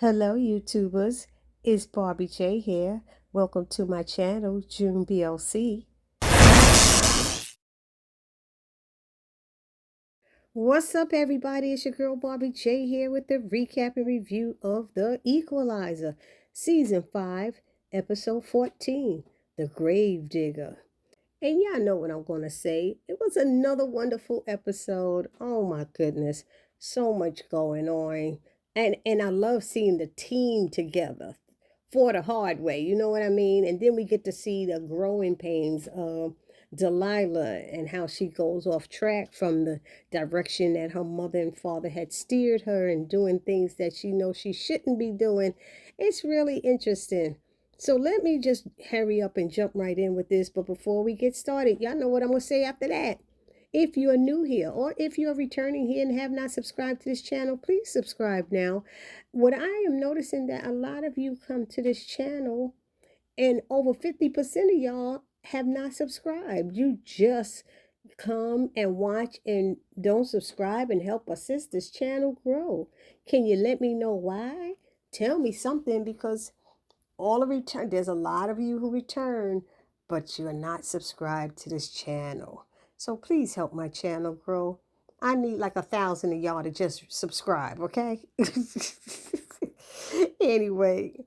Hello, YouTubers. It's Barbie J here. Welcome to my channel, June BLC. What's up, everybody? It's your girl Barbie J here with the recap and review of The Equalizer, Season 5, Episode 14, The Gravedigger. And y'all know what I'm going to say. It was another wonderful episode. Oh my goodness. So much going on. And I love seeing the team together for the hard way. You know what I mean? And then we get to see the growing pains of Delilah and how she goes off track from the direction that her mother and father had steered her and doing things that she knows she shouldn't be doing. It's really interesting. So let me just hurry up and jump right in with this. But before we get started, y'all know what I'm going to say after that. If you are new here or if you're returning here and have not subscribed to this channel, please subscribe now. What I am noticing that a lot of you come to this channel and over 50% of y'all have not subscribed. You just come and watch and don't subscribe and help assist this channel grow. Can you let me know why? Tell me something, because all the return, there's a lot of you who return, but you're not subscribed to this channel. So please help my channel grow. I need like 1,000 of y'all to just subscribe, okay? Anyway,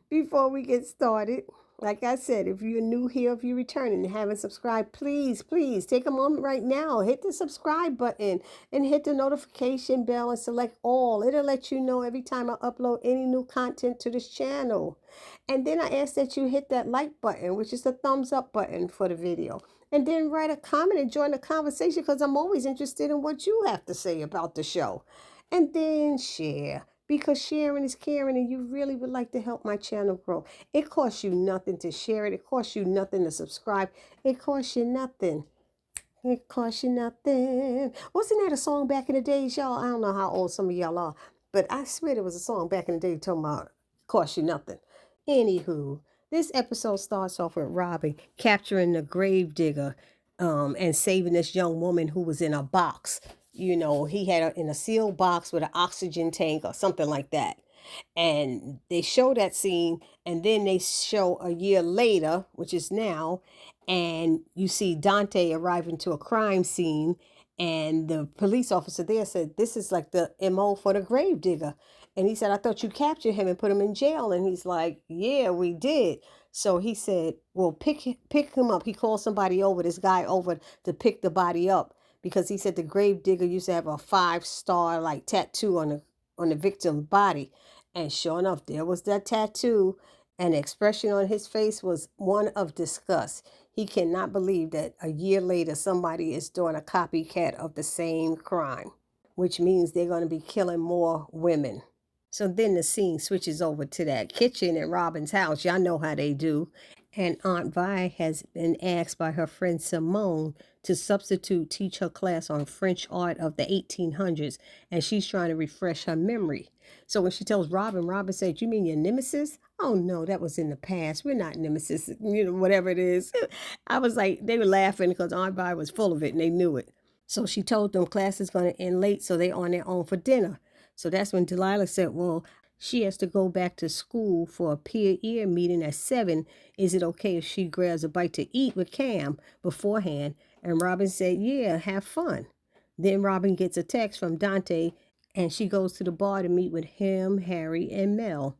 before we get started, like I said, if you're new here, if you're returning and haven't subscribed, please take a moment right now. Hit the subscribe button and hit the notification bell and select all. It'll let you know every time I upload any new content to this channel. And then I ask that you hit that like button, which is the thumbs up button for the video. And then write a comment and join the conversation, because I'm always interested in what you have to say about the show. And then share, because sharing is caring, and you really would like to help my channel grow. It costs you nothing to share it. It costs you nothing to subscribe. It costs you nothing. It costs you nothing. Wasn't that a song back in the days, y'all? I don't know how old some of y'all are, but I swear there was a song back in the day talking about cost you nothing. Anywho, this episode starts off with Robin capturing the gravedigger and saving this young woman who was in a box. You know, he had her in a sealed box with an oxygen tank or something like that. And they show that scene, and then they show a year later, which is now, and you see Dante arriving to a crime scene, and the police officer there said, "This is like the MO for the gravedigger." And he said, "I thought you captured him and put him in jail." And he's like, "Yeah, we did." So he said, "Well, pick him up." He called somebody over, this guy over, to pick the body up, because he said the gravedigger used to have a 5-star like tattoo on the victim's body. And sure enough, there was that tattoo, and the expression on his face was one of disgust. He cannot believe that a year later somebody is doing a copycat of the same crime, which means they're going to be killing more women. So then the scene switches over to that kitchen at Robin's house. Y'all know how they do. And Aunt Vi has been asked by her friend Simone to substitute teach her class on French art of the 1800s. And she's trying to refresh her memory. So when she tells Robin, Robin said, "You mean your nemesis?" "Oh, no, that was in the past. We're not nemesis," whatever it is. I was like, they were laughing because Aunt Vi was full of it and they knew it. So she told them class is going to end late, so they're on their own for dinner. So that's when Delilah said, "Well, she has to go back to school for a peer ear meeting at 7. Is it okay if she grabs a bite to eat with Cam beforehand?" And Robin said, "Yeah, have fun." Then Robin gets a text from Dante, and she goes to the bar to meet with him, Harry, and Mel.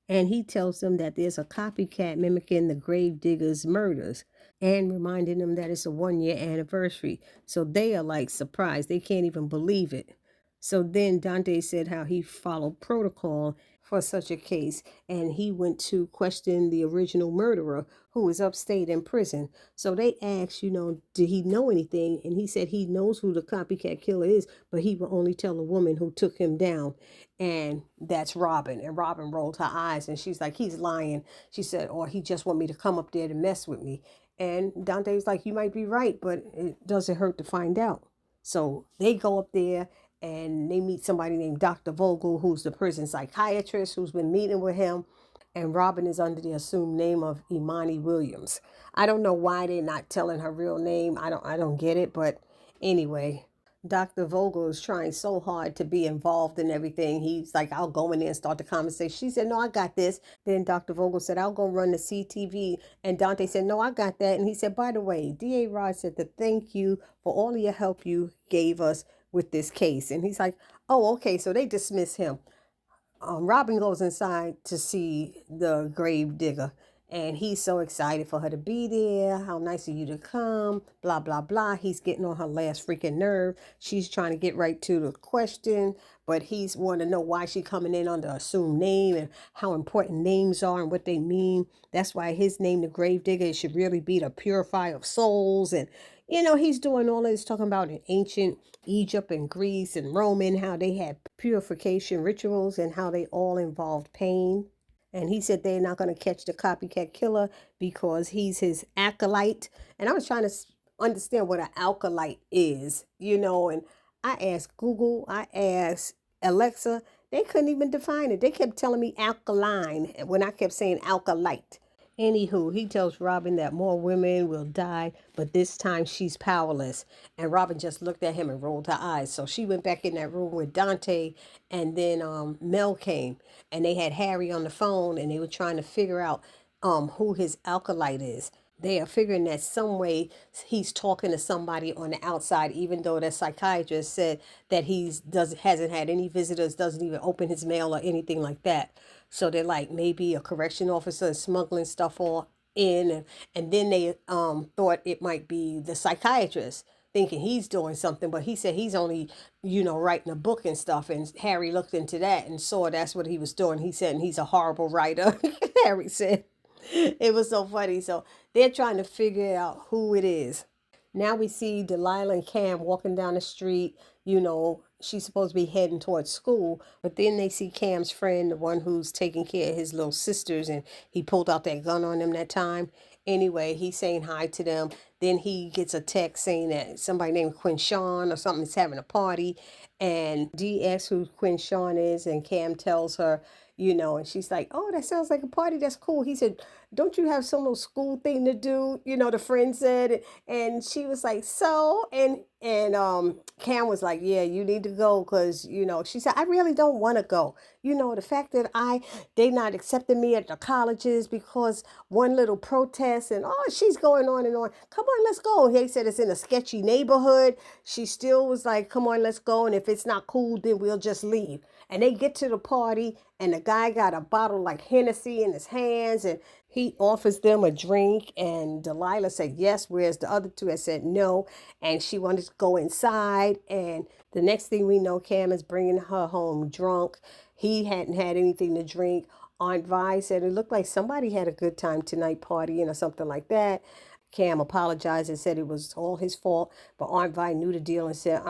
And he tells them that there's a copycat mimicking the gravedigger's murders and reminding them that it's a 1-year anniversary. So they are like surprised. They can't even believe it. So then Dante said how he followed protocol for such a case, and he went to question the original murderer who was upstate in prison. So they asked, did he know anything? And he said he knows who the copycat killer is, but he will only tell the woman who took him down. And that's Robin. And Robin rolled her eyes, and she's like, "He's lying." She said, "Or he just want me to come up there to mess with me." And Dante's like, "You might be right, but it doesn't hurt to find out." So they go up there and they meet somebody named Dr. Vogel, who's the prison psychiatrist who's been meeting with him. And Robin is under the assumed name of Imani Williams. I don't know why they're not telling her real name. I don't get it. But anyway, Dr. Vogel is trying so hard to be involved in everything. He's like, I'll go in there and start the conversation. She said, no, I got this. Then Dr. Vogel said, I'll go run the CTV. And Dante said, no, I got that. And he said, by the way, DA Rod said to thank you for all of your help you gave us with this case. And he's like, oh, okay. So they dismiss him. Robin goes inside to see the grave digger, and he's so excited for her to be there. How nice of you to come, blah, blah, blah. He's getting on her last freaking nerve. She's trying to get right to the question, but he's wanting to know why she coming in under assumed name and how important names are and what they mean. That's why his name, the grave digger, should really be the purifier of souls. And he's doing all this, talking about in ancient Egypt and Greece and Roman, how they had purification rituals and how they all involved pain. And he said they're not going to catch the copycat killer because he's his acolyte. And I was trying to understand what an acolyte is, and I asked Google, I asked Alexa, they couldn't even define it. They kept telling me alkaline when I kept saying alkalite. Anywho, he tells Robin that more women will die, but this time she's powerless. And Robin just looked at him and rolled her eyes. So she went back in that room with Dante, and then Mel came, and they had Harry on the phone, and they were trying to figure out who his acolyte is. They are figuring that some way he's talking to somebody on the outside, even though the psychiatrist said that hasn't had any visitors, doesn't even open his mail or anything like that. So they're like, maybe a correction officer is smuggling stuff all in, and then they thought it might be the psychiatrist, thinking he's doing something, but he said he's only writing a book and stuff. And Harry looked into that and saw that's what he was doing. He said, and he's a horrible writer. Harry said. It was so funny. So they're trying to figure out who it is. Now we see Delilah and Cam walking down the street. She's supposed to be heading towards school, but then they see Cam's friend, the one who's taking care of his little sisters, and he pulled out that gun on them that time. Anyway, he's saying hi to them. Then he gets a text saying that somebody named Quinshawn or something is having a party, and Dee asks who Quinshawn is, and Cam tells her, and she's like, oh, that sounds like a party. That's cool. He said, don't you have some little school thing to do? The friend said, and she was like, so, and Cam was like, yeah, you need to go, because she said, I really don't want to go. The fact that they not accepting me at the colleges because one little protest, and she's going on and on. Come on, let's go. He said it's in a sketchy neighborhood. She still was like, come on, let's go, and if it's not cool, then we'll just leave. And they get to the party, and the guy got a bottle like Hennessy in his hands, and he offers them a drink, and Delilah said yes, whereas the other two had said no, and she wanted to go inside. And the next thing we know, Cam is bringing her home drunk. He hadn't had anything to drink. Aunt Vi said it looked like somebody had a good time tonight partying or something like that. Cam apologized and said it was all his fault, but Aunt Vi knew the deal and said,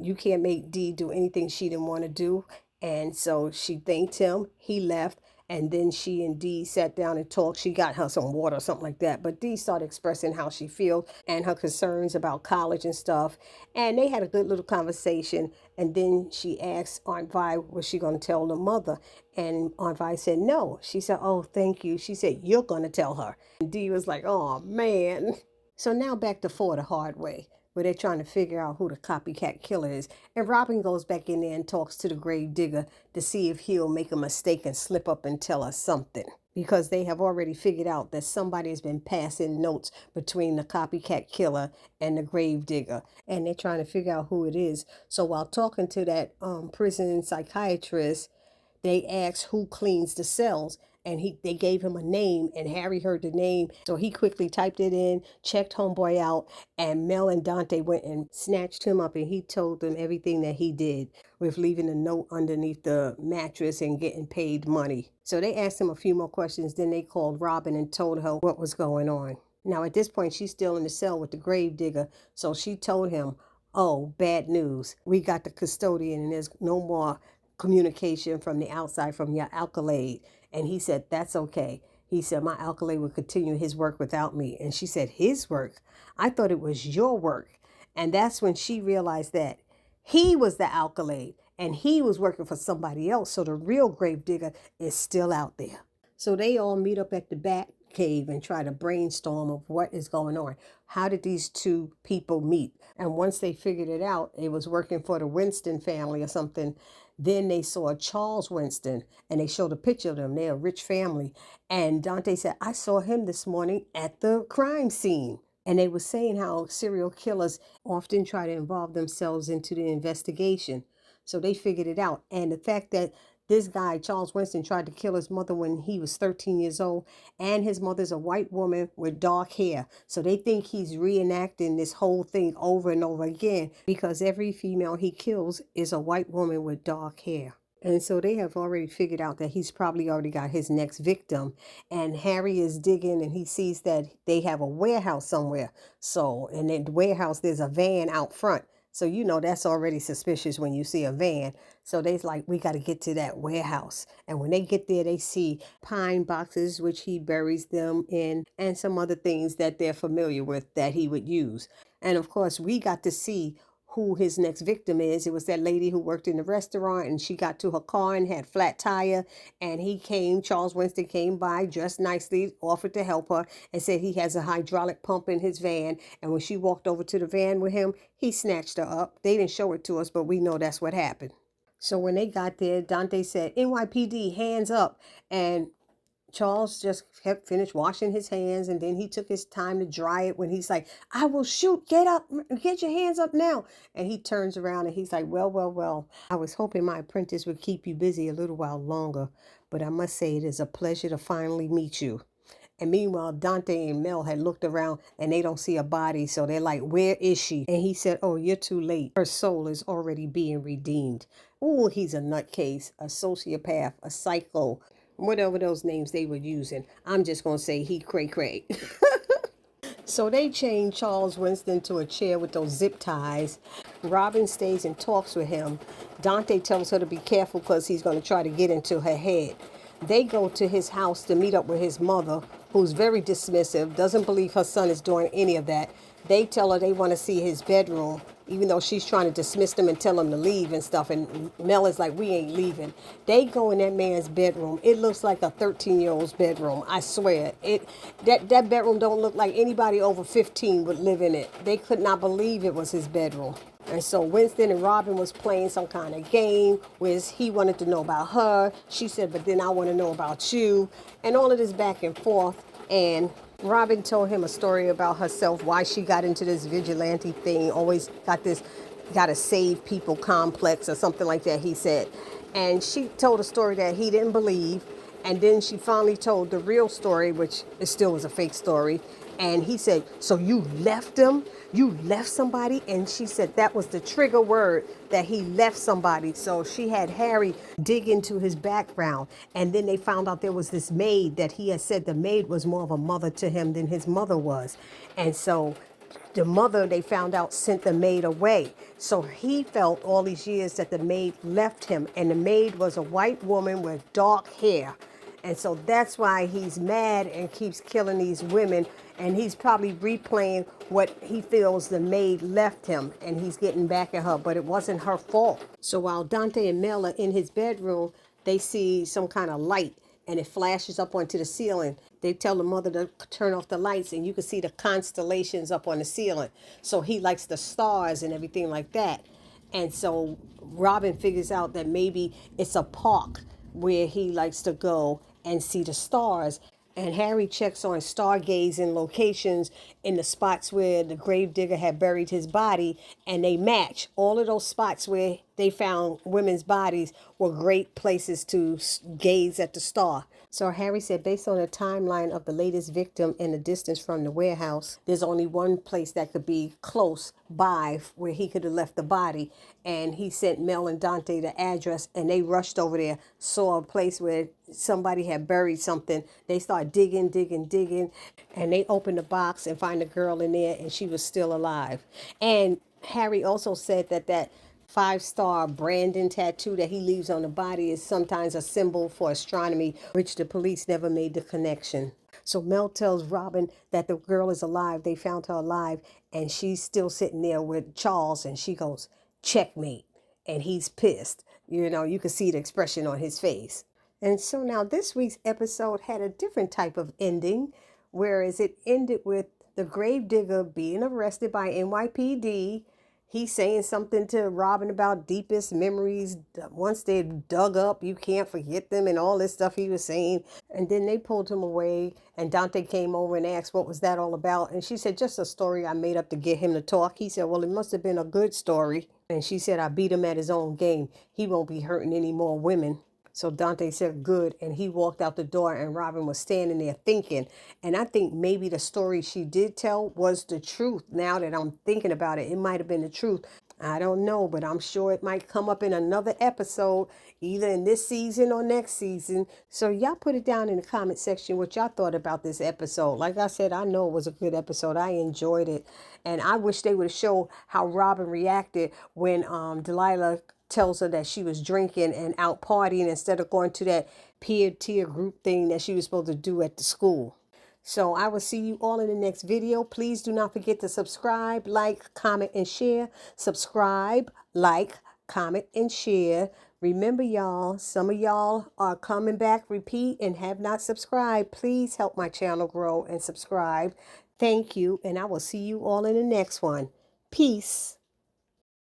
you can't make Dee do anything she didn't want to do. And so she thanked him. He left. And then she and Dee sat down and talked. She got her some water or something like that. But Dee started expressing how she feels and her concerns about college and stuff. And they had a good little conversation. And then she asked Aunt Vi, was she going to tell the mother? And Aunt Vi said no. She said, oh, thank you. She said, you're going to tell her. And Dee was like, oh, man. So now back to For the Hard Way, where they're trying to figure out who the copycat killer is. And Robin goes back in there and talks to the grave digger to see if he'll make a mistake and slip up and tell us something. Because they have already figured out that somebody has been passing notes between the copycat killer and the grave digger. And they're trying to figure out who it is. So while talking to that prison psychiatrist, they asked who cleans the cells, and they gave him a name, and Harry heard the name, so he quickly typed it in, checked homeboy out, and Mel and Dante went and snatched him up, and he told them everything that he did with leaving a note underneath the mattress and getting paid money. So they asked him a few more questions, then they called Robin and told her what was going on. Now at this point, she's still in the cell with the grave digger, so she told him, oh, bad news. We got the custodian, and there's no more communication from the outside from your acolyte. And he said, that's okay. He said, my acolyte will continue his work without me. And she said, his work? I thought it was your work. And that's when she realized that he was the acolyte and he was working for somebody else. So the real grave digger is still out there. So they all meet up at the back. cave and try to brainstorm of what is going on. How did these two people meet? And once they figured it out, it was working for the Winston family or something. Then they saw Charles Winston and they showed a picture of them. They're a rich family. And Dante said, I saw him this morning at the crime scene. And they were saying how serial killers often try to involve themselves into the investigation. So they figured it out. And the fact that this guy, Charles Winston, tried to kill his mother when he was 13 years old, and his mother's a white woman with dark hair. So they think he's reenacting this whole thing over and over again because every female he kills is a white woman with dark hair. And so they have already figured out that he's probably already got his next victim. And Harry is digging and he sees that they have a warehouse somewhere. So, and in the warehouse, there's a van out front. So, you know, that's already suspicious when you see a van. So they's like, we got to get to that warehouse. And when they get there, they see pine boxes, which he buries them in, and some other things that they're familiar with that he would use. And of course, we got to see who his next victim is. It was that lady who worked in the restaurant and she got to her car and had flat tire, and Charles Winston came by dressed nicely, offered to help her and said he has a hydraulic pump in his van, and when she walked over to the van with him, he snatched her up. They didn't show it to us, but we know that's what happened. So when they got there, Dante said, NYPD, hands up. And Charles just kept finished washing his hands, and then he took his time to dry it when he's like, I will shoot, get up, get your hands up now. And he turns around and he's like, well, I was hoping my apprentice would keep you busy a little while longer, but I must say it is a pleasure to finally meet you. And meanwhile, Dante and Mel had looked around and they don't see a body. So they're like, where is she? And he said, oh, you're too late. Her soul is already being redeemed. Oh, he's a nutcase, a sociopath, a psycho, whatever those names they were using. I'm just going to say he cray-cray. So they chain Charles Winston to a chair with those zip ties. Robin stays and talks with him. Dante tells her to be careful because he's going to try to get into her head. They go to his house to meet up with his mother, who's very dismissive, doesn't believe her son is doing any of that. They tell her they want to see his bedroom, even though she's trying to dismiss them and tell them to leave and stuff. And Mel is like, we ain't leaving. They go in that man's bedroom. It looks like a 13-year-old's bedroom. I swear. That bedroom don't look like anybody over 15 would live in it. They could not believe it was his bedroom. And so Winston and Robin was playing some kind of game where he wanted to know about her. She said, but then I want to know about you. And all of this back and forth. And Robin told him a story about herself, why she got into this vigilante thing, always got this gotta save people complex or something like that, he said. And she told a story that he didn't believe. And then she finally told the real story, which it still was a fake story. And he said, so you left him? You left somebody? And she said that was the trigger word, that he left somebody. So she had Harry dig into his background. And then they found out there was this maid that he had said the maid was more of a mother to him than his mother was. And so the mother, they found out, sent the maid away. So he felt all these years that the maid left him. And the maid was a white woman with dark hair. And so that's why he's mad and keeps killing these women. And he's probably replaying what he feels the maid left him. And he's getting back at her, but it wasn't her fault. So while Dante and Mel are in his bedroom, they see some kind of light and it flashes up onto the ceiling. They tell the mother to turn off the lights and you can see the constellations up on the ceiling. So he likes the stars and everything like that. And so Robin figures out that maybe it's a park where he likes to go and see the stars. And Harry checks on stargazing locations in the spots where the Gravedigger had buried his body, and they match. All of those spots where they found women's bodies were great places to gaze at the star. So Harry said, based on the timeline of the latest victim and the distance from the warehouse, there's only one place that could be close by where he could have left the body. And he sent Mel and Dante the address, and they rushed over there, saw a place where somebody had buried something. They started digging, and they opened the box and find a girl in there, and she was still alive. And Harry also said that 5-star Brandon tattoo that he leaves on the body is sometimes a symbol for astronomy, which the police never made the connection. So Mel tells Robin that the girl is alive. They found her alive, and she's still sitting there with Charles, and she goes, checkmate. And he's pissed. You know, you can see the expression on his face. And so now this week's episode had a different type of ending, whereas it ended with the Gravedigger being arrested by NYPD. He's saying something to Robin about deepest memories. Once they're dug up, you can't forget them, and all this stuff he was saying. And then they pulled him away, and Dante came over and asked, what was that all about? And she said, just a story I made up to get him to talk. He said, well, it must have been a good story. And she said, I beat him at his own game. He won't be hurting any more women. So Dante said, good. And he walked out the door, and Robin was standing there thinking. And I think maybe the story she did tell was the truth. Now that I'm thinking about it, it might have been the truth. I don't know, but I'm sure it might come up in another episode, either in this season or next season. So y'all put it down in the comment section what y'all thought about this episode. Like I said, I know it was a good episode. I enjoyed it. And I wish they would show how Robin reacted when Delilah tells her that she was drinking and out partying instead of going to that peer-to-peer group thing that she was supposed to do at the school. So I will see you all in the next video. Please do not forget to subscribe, like, comment, and share. Subscribe, like, comment, and share. Remember, y'all, some of y'all are coming back, repeat, and have not subscribed. Please help my channel grow and subscribe. Thank you, and I will see you all in the next one. Peace.